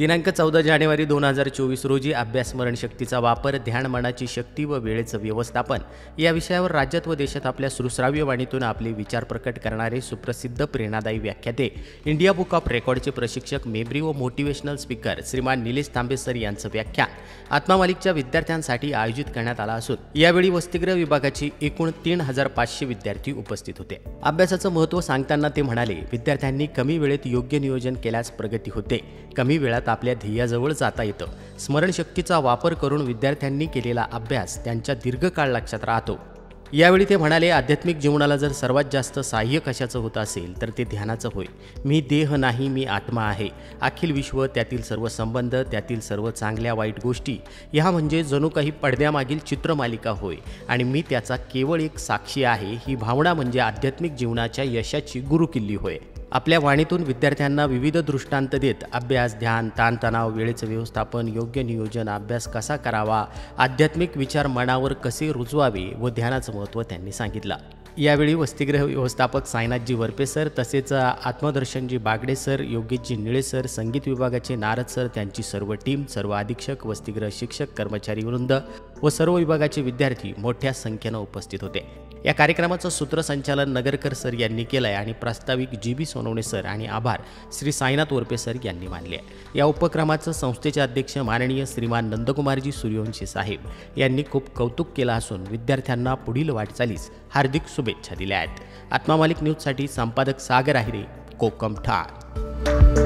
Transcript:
दिनांक 14 जानेवारी 2024 रोजी अभ्यास स्मरणशक्तीचा वापर, ध्यान, मनाची शक्ती व वेळेचं व्यवस्थापन या विषयावर राज्यात व देशात आपल्या सुश्राव्य वाणीतून आपले विचार प्रकट करणारे सुप्रसिद्ध प्रेरणादायी व्याख्याते, इंडिया बुक ऑफ रेकॉर्डचे प्रशिक्षक, मेमरी व मोटिवेशनल स्पीकर श्रीमान निलेश तांबे सर यांचं व्याख्यान आत्मा मालिकच्या विद्यार्थ्यांसाठी आयोजित करण्यात आला असून यावेळी वसतिगृह विभागाची एकूण 3500 विद्यार्थी उपस्थित होते। अभ्यासाचं महत्त्व सांगताना ते म्हणाले, विद्यार्थ्यांनी कमी वेळेत योग्य नियोजन केल्यास प्रगती होते, कमी वेळात आपल्या ध्येयाजवळ जाता येतं। स्मरणशक्तीचा वापर करून विद्यार्थ्यांनी केलेला अभ्यास त्यांच्या दीर्घकाळ लक्षात राहतो। यावेळी ते म्हणाले, आध्यात्मिक जीवनाला जर सर्वात जास्त सहाय्य कशाचं होत असेल तर ते ध्यानाचं होय। मी देह नाही, मी आत्मा आहे। अखिल विश्व, त्यातील सर्व संबंध, त्यातील सर्व चांगल्या वाईट गोष्टी, ह्या म्हणजे जणू काही पडद्यामागील चित्रमालिका होय आणि मी त्याचा केवळ एक साक्षी आहे। ही भावना म्हणजे आध्यात्मिक जीवनाच्या यशाची गुरुकिल्ली होय। आपल्या वाणीतून विद्यार्थ्यांना विविध दृष्टांत देत अभ्यास, ध्यान, ताणतणाव, वेळेचं व्यवस्थापन, योग्य नियोजन, अभ्यास कसा करावा, आध्यात्मिक विचार मनावर कसे रुजवावे व ध्यानाचं महत्त्व त्यांनी सांगितलं। यावेळी वसतिगृह व्यवस्थापक साईनाथजी वरपे सर, तसेच आत्मदर्शनजी बागडे सर, योगेशजी निळे सर, संगीत विभागाचे नारद सर, त्यांची सर्व टीम, सर्व अधीक्षक, वसतिगृह शिक्षक, कर्मचारी वृंद व सर्व विभागाचे विद्यार्थी मोठ्या संख्येनं उपस्थित होते। या कार्यक्रमाचं सूत्रसंचालन नगरकर सर यांनी केलं आहे आणि प्रास्ताविक GB सोनवणे सर आणि आभार श्री साईनाथ वरपे सर यांनी मानले। या उपक्रमाचं संस्थेचे अध्यक्ष माननीय श्रीमान नंदकुमारजी सूर्यवंशी साहेब यांनी खूप कौतुक केलं असून विद्यार्थ्यांना पुढील वाटचालीस हार्दिक शुभेच्छा दिल्या आहेत। आत्मा मालिक न्यूजसाठी संपादक सागर आहिरे, कोकम ठार।